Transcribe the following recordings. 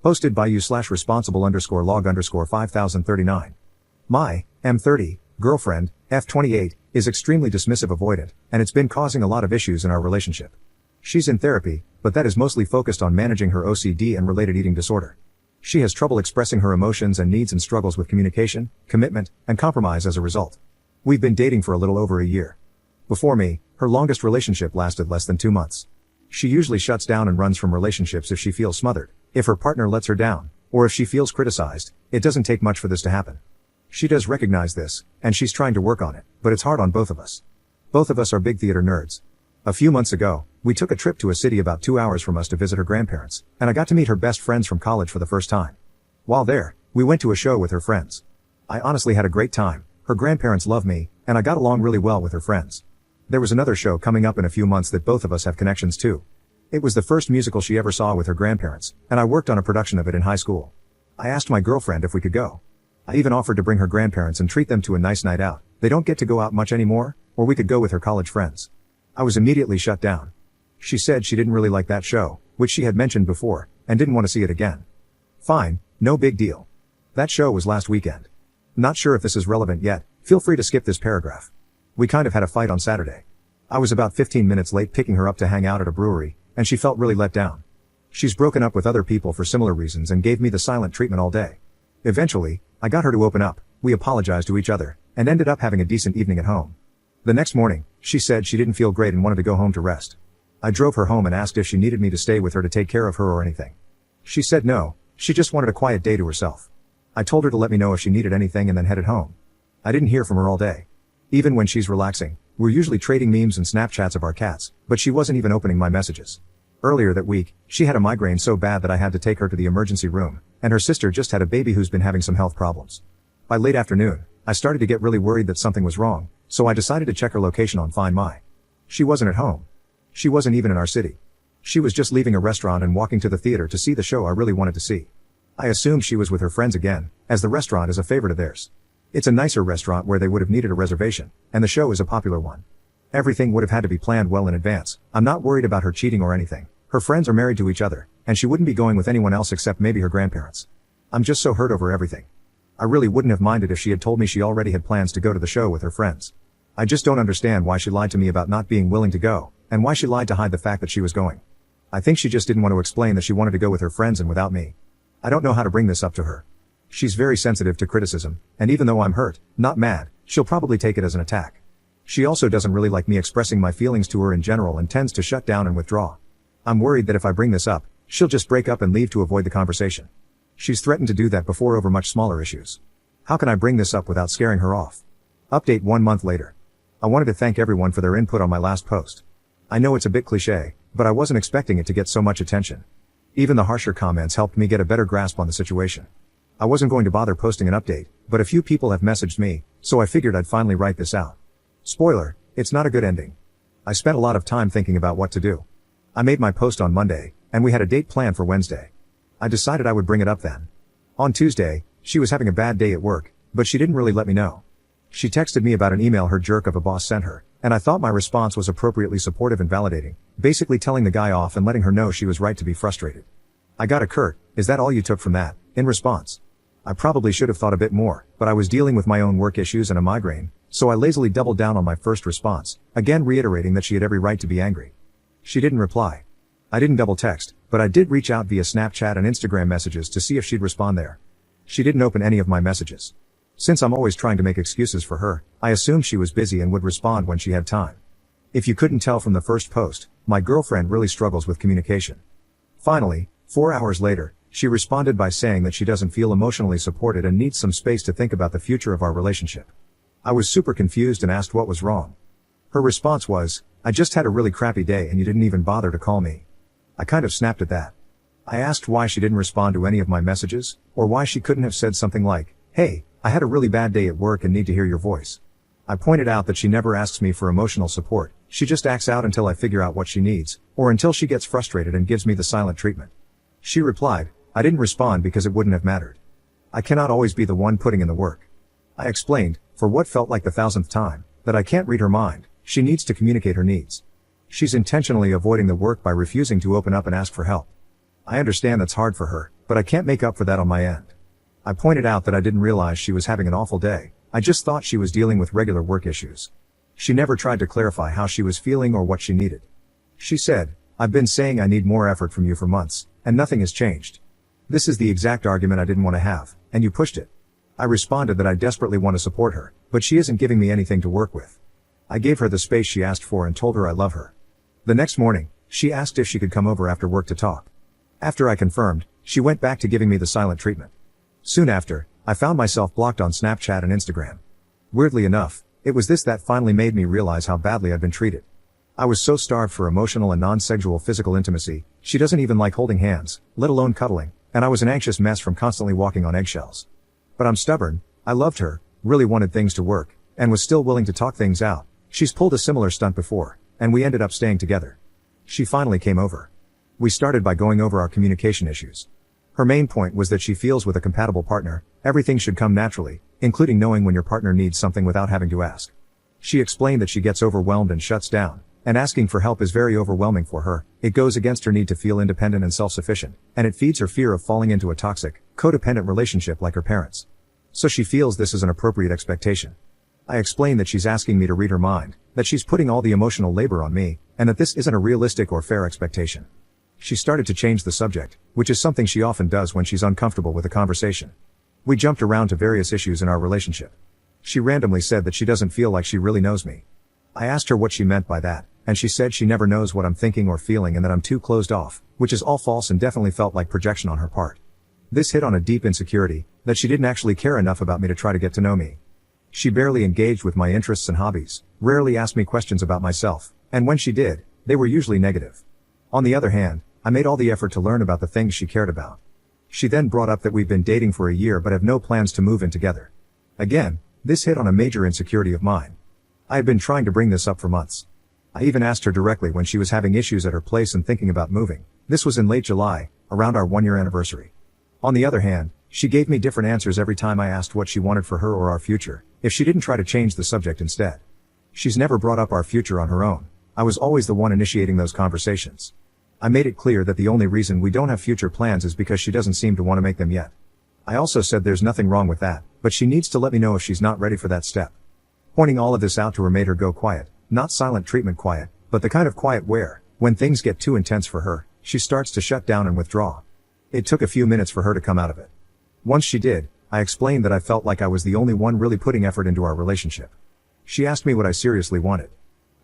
Posted by you/responsible_log_5039. My M30 girlfriend, F28, is extremely dismissive avoidant, and it's been causing a lot of issues in our relationship. She's in therapy, but that is mostly focused on managing her OCD and related eating disorder. She has trouble expressing her emotions and needs and struggles with communication, commitment, and compromise as a result. We've been dating for a little over a year. Before me, her longest relationship lasted less than 2 months. She usually shuts down and runs from relationships if she feels smothered, if her partner lets her down, or if she feels criticized. It doesn't take much for this to happen. She does recognize this, and she's trying to work on it, but it's hard on both of us. Both of us are big theater nerds. A few months ago, we took a trip to a city about 2 hours from us to visit her grandparents, and I got to meet her best friends from college for the first time. While there, we went to a show with her friends. I honestly had a great time. Her grandparents love me, and I got along really well with her friends. There was another show coming up in a few months that both of us have connections to. It was the first musical she ever saw with her grandparents, and I worked on a production of it in high school. I asked my girlfriend if we could go. I even offered to bring her grandparents and treat them to a nice night out. They don't get to go out much anymore, or we could go with her college friends. I was immediately shut down. She said she didn't really like that show, which she had mentioned before, and didn't want to see it again. Fine, no big deal. That show was last weekend. Not sure if this is relevant yet, feel free to skip this paragraph. We kind of had a fight on Saturday. I was about 15 minutes late picking her up to hang out at a brewery, and she felt really let down. She's broken up with other people for similar reasons and gave me the silent treatment all day. Eventually, I got her to open up, we apologized to each other, and ended up having a decent evening at home. The next morning, she said she didn't feel great and wanted to go home to rest. I drove her home and asked if she needed me to stay with her to take care of her or anything. She said no, she just wanted a quiet day to herself. I told her to let me know if she needed anything and then headed home. I didn't hear from her all day. Even when she's relaxing, we're usually trading memes and Snapchats of our cats, but she wasn't even opening my messages. Earlier that week, she had a migraine so bad that I had to take her to the emergency room, and her sister just had a baby who's been having some health problems. By late afternoon, I started to get really worried that something was wrong, so I decided to check her location on Find My. She wasn't at home. She wasn't even in our city. She was just leaving a restaurant and walking to the theater to see the show I really wanted to see. I assumed she was with her friends again, as the restaurant is a favorite of theirs. It's a nicer restaurant where they would have needed a reservation, and the show is a popular one. Everything would have had to be planned well in advance. I'm not worried about her cheating or anything. Her friends are married to each other, and she wouldn't be going with anyone else except maybe her grandparents. I'm just so hurt over everything. I really wouldn't have minded if she had told me she already had plans to go to the show with her friends. I just don't understand why she lied to me about not being willing to go, and why she lied to hide the fact that she was going. I think she just didn't want to explain that she wanted to go with her friends and without me. I don't know how to bring this up to her. She's very sensitive to criticism, and even though I'm hurt, not mad, she'll probably take it as an attack. She also doesn't really like me expressing my feelings to her in general and tends to shut down and withdraw. I'm worried that if I bring this up, she'll just break up and leave to avoid the conversation. She's threatened to do that before over much smaller issues. How can I bring this up without scaring her off? Update 1 month later. I wanted to thank everyone for their input on my last post. I know it's a bit cliche, but I wasn't expecting it to get so much attention. Even the harsher comments helped me get a better grasp on the situation. I wasn't going to bother posting an update, but a few people have messaged me, so I figured I'd finally write this out. Spoiler, it's not a good ending. I spent a lot of time thinking about what to do. I made my post on Monday, and we had a date planned for Wednesday. I decided I would bring it up then. On Tuesday, she was having a bad day at work, but she didn't really let me know. She texted me about an email her jerk of a boss sent her, and I thought my response was appropriately supportive and validating, basically telling the guy off and letting her know she was right to be frustrated. I got a curt, "Is that all you took from that?" in response. I probably should have thought a bit more, but I was dealing with my own work issues and a migraine, so I lazily doubled down on my first response, again reiterating that she had every right to be angry. She didn't reply. I didn't double text, but I did reach out via Snapchat and Instagram messages to see if she'd respond there. She didn't open any of my messages. Since I'm always trying to make excuses for her, I assumed she was busy and would respond when she had time. If you couldn't tell from the first post, my girlfriend really struggles with communication. Finally, 4 hours later, she responded by saying that she doesn't feel emotionally supported and needs some space to think about the future of our relationship. I was super confused and asked what was wrong. Her response was, "I just had a really crappy day and you didn't even bother to call me." I kind of snapped at that. I asked why she didn't respond to any of my messages, or why she couldn't have said something like, "Hey, I had a really bad day at work and need to hear your voice." I pointed out that she never asks me for emotional support, she just acts out until I figure out what she needs, or until she gets frustrated and gives me the silent treatment. She replied, "I didn't respond because it wouldn't have mattered. I cannot always be the one putting in the work." I explained, for what felt like the 1000th time, that I can't read her mind, she needs to communicate her needs. She's intentionally avoiding the work by refusing to open up and ask for help. I understand that's hard for her, but I can't make up for that on my end. I pointed out that I didn't realize she was having an awful day. I just thought she was dealing with regular work issues. She never tried to clarify how she was feeling or what she needed. She said, "I've been saying I need more effort from you for months, and nothing has changed. This is the exact argument I didn't want to have, and you pushed it." I responded that I desperately want to support her, but she isn't giving me anything to work with. I gave her the space she asked for and told her I love her. The next morning, she asked if she could come over after work to talk. After I confirmed, she went back to giving me the silent treatment. Soon after, I found myself blocked on Snapchat and Instagram. Weirdly enough, it was this that finally made me realize how badly I'd been treated. I was so starved for emotional and non-sexual physical intimacy, she doesn't even like holding hands, let alone cuddling, and I was an anxious mess from constantly walking on eggshells. But I'm stubborn, I loved her, really wanted things to work, and was still willing to talk things out. She's pulled a similar stunt before, and we ended up staying together. She finally came over. We started by going over our communication issues. Her main point was that she feels with a compatible partner, everything should come naturally, including knowing when your partner needs something without having to ask. She explained that she gets overwhelmed and shuts down, and asking for help is very overwhelming for her. It goes against her need to feel independent and self-sufficient, and it feeds her fear of falling into a toxic, codependent relationship like her parents. So she feels this is an appropriate expectation. I explained that she's asking me to read her mind, that she's putting all the emotional labor on me, and that this isn't a realistic or fair expectation. She started to change the subject, which is something she often does when she's uncomfortable with a conversation. We jumped around to various issues in our relationship. She randomly said that she doesn't feel like she really knows me. I asked her what she meant by that, and she said she never knows what I'm thinking or feeling and that I'm too closed off, which is all false and definitely felt like projection on her part. This hit on a deep insecurity, that she didn't actually care enough about me to try to get to know me. She barely engaged with my interests and hobbies, rarely asked me questions about myself, and when she did, they were usually negative. On the other hand, I made all the effort to learn about the things she cared about. She then brought up that we've been dating for a year but have no plans to move in together. Again, this hit on a major insecurity of mine. I had been trying to bring this up for months. I even asked her directly when she was having issues at her place and thinking about moving. This was in late July, around our 1-year anniversary. On the other hand, she gave me different answers every time I asked what she wanted for her or our future, if she didn't try to change the subject instead. She's never brought up our future on her own. I was always the one initiating those conversations. I made it clear that the only reason we don't have future plans is because she doesn't seem to want to make them yet. I also said there's nothing wrong with that, but she needs to let me know if she's not ready for that step. Pointing all of this out to her made her go quiet, not silent treatment quiet, but the kind of quiet where, when things get too intense for her, she starts to shut down and withdraw. It took a few minutes for her to come out of it. Once she did, I explained that I felt like I was the only one really putting effort into our relationship. She asked me what I seriously wanted.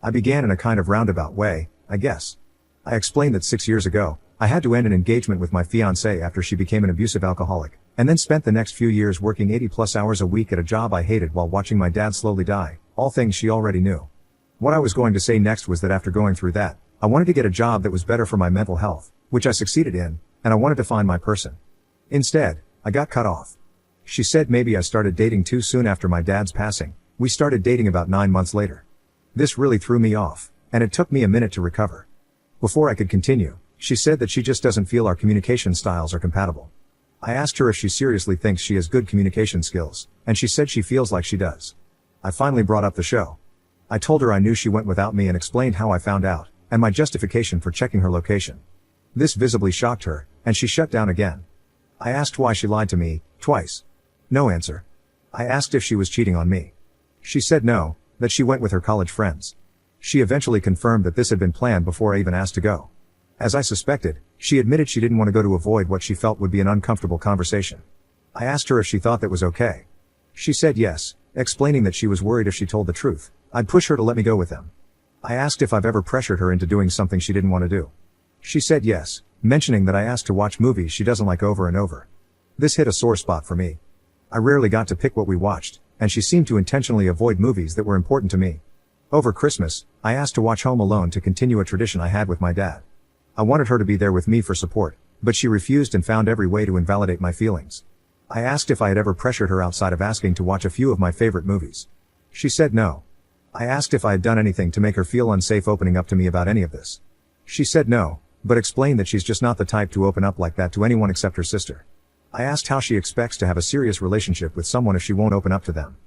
I began in a kind of roundabout way, I guess. I explained that 6 years ago, I had to end an engagement with my fiancée after she became an abusive alcoholic, and then spent the next few years working 80+ hours a week at a job I hated while watching my dad slowly die, all things she already knew. What I was going to say next was that after going through that, I wanted to get a job that was better for my mental health, which I succeeded in, and I wanted to find my person. Instead, I got cut off. She said maybe I started dating too soon after my dad's passing. We started dating about 9 months later. This really threw me off, and it took me a minute to recover. Before I could continue, she said that she just doesn't feel our communication styles are compatible. I asked her if she seriously thinks she has good communication skills, and she said she feels like she does. I finally brought up the show. I told her I knew she went without me and explained how I found out, and my justification for checking her location. This visibly shocked her, and she shut down again. I asked why she lied to me, twice. No answer. I asked if she was cheating on me. She said no, that she went with her college friends. She eventually confirmed that this had been planned before I even asked to go. As I suspected, she admitted she didn't want to go to avoid what she felt would be an uncomfortable conversation. I asked her if she thought that was okay. She said yes, explaining that she was worried if she told the truth, I'd push her to let me go with them. I asked if I've ever pressured her into doing something she didn't want to do. She said yes, mentioning that I asked to watch movies she doesn't like over and over. This hit a sore spot for me. I rarely got to pick what we watched, and she seemed to intentionally avoid movies that were important to me. Over Christmas, I asked to watch Home Alone to continue a tradition I had with my dad. I wanted her to be there with me for support, but she refused and found every way to invalidate my feelings. I asked if I had ever pressured her outside of asking to watch a few of my favorite movies. She said no. I asked if I had done anything to make her feel unsafe opening up to me about any of this. She said no, but explained that she's just not the type to open up like that to anyone except her sister. I asked how she expects to have a serious relationship with someone if she won't open up to them.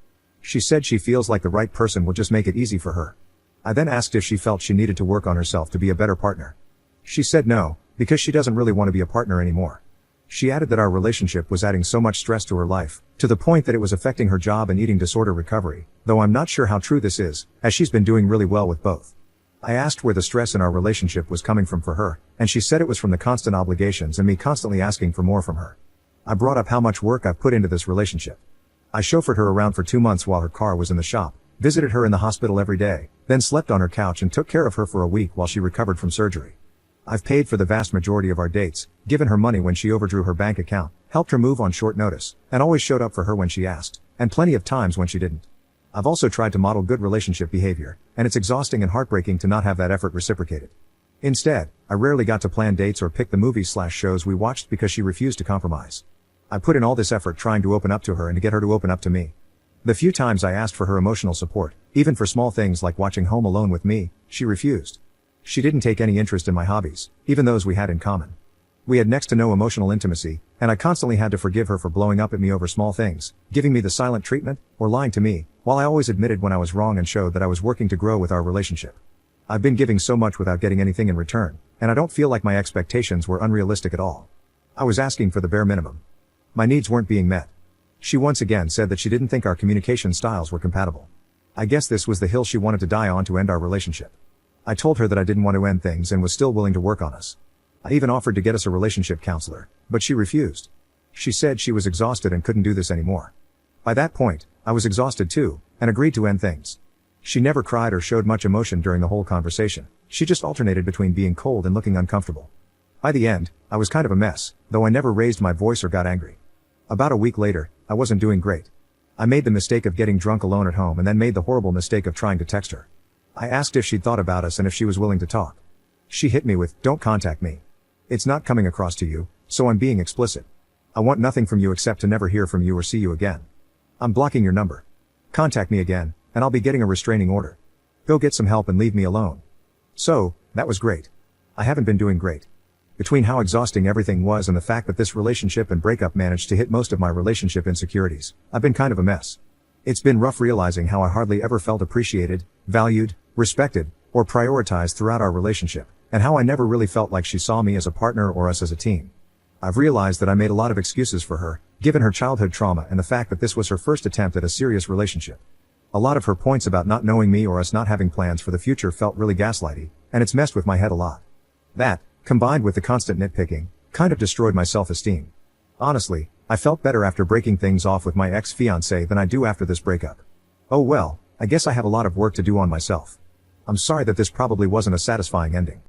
She said she feels like the right person will just make it easy for her. I then asked if she felt she needed to work on herself to be a better partner. She said no, because she doesn't really want to be a partner anymore. She added that our relationship was adding so much stress to her life, to the point that it was affecting her job and eating disorder recovery, though I'm not sure how true this is, as she's been doing really well with both. I asked where the stress in our relationship was coming from for her, and she said it was from the constant obligations and me constantly asking for more from her. I brought up how much work I've put into this relationship. I chauffeured her around for 2 months while her car was in the shop, visited her in the hospital every day, then slept on her couch and took care of her for a week while she recovered from surgery. I've paid for the vast majority of our dates, given her money when she overdrew her bank account, helped her move on short notice, and always showed up for her when she asked, and plenty of times when she didn't. I've also tried to model good relationship behavior, and it's exhausting and heartbreaking to not have that effort reciprocated. Instead, I rarely got to plan dates or pick the movies/shows we watched because she refused to compromise. I put in all this effort trying to open up to her and to get her to open up to me. The few times I asked for her emotional support, even for small things like watching Home Alone with me, she refused. She didn't take any interest in my hobbies, even those we had in common. We had next to no emotional intimacy, and I constantly had to forgive her for blowing up at me over small things, giving me the silent treatment, or lying to me, while I always admitted when I was wrong and showed that I was working to grow with our relationship. I've been giving so much without getting anything in return, and I don't feel like my expectations were unrealistic at all. I was asking for the bare minimum. My needs weren't being met. She once again said that she didn't think our communication styles were compatible. I guess this was the hill she wanted to die on to end our relationship. I told her that I didn't want to end things and was still willing to work on us. I even offered to get us a relationship counselor, but she refused. She said she was exhausted and couldn't do this anymore. By that point, I was exhausted too, and agreed to end things. She never cried or showed much emotion during the whole conversation. She just alternated between being cold and looking uncomfortable. By the end, I was kind of a mess, though I never raised my voice or got angry. About a week later, I wasn't doing great. I made the mistake of getting drunk alone at home and then made the horrible mistake of trying to text her. I asked if she'd thought about us and if she was willing to talk. She hit me with, "Don't contact me. It's not coming across to you, so I'm being explicit. I want nothing from you except to never hear from you or see you again. I'm blocking your number. Contact me again, and I'll be getting a restraining order. Go get some help and leave me alone." So, that was great. I haven't been doing great. Between how exhausting everything was and the fact that this relationship and breakup managed to hit most of my relationship insecurities, I've been kind of a mess. It's been rough realizing how I hardly ever felt appreciated, valued, respected, or prioritized throughout our relationship, and how I never really felt like she saw me as a partner or us as a team. I've realized that I made a lot of excuses for her, given her childhood trauma and the fact that this was her first attempt at a serious relationship. A lot of her points about not knowing me or us not having plans for the future felt really gaslighty, and it's messed with my head a lot. That, combined with the constant nitpicking, kind of destroyed my self-esteem. Honestly, I felt better after breaking things off with my ex-fiancé than I do after this breakup. Oh well, I guess I have a lot of work to do on myself. I'm sorry that this probably wasn't a satisfying ending.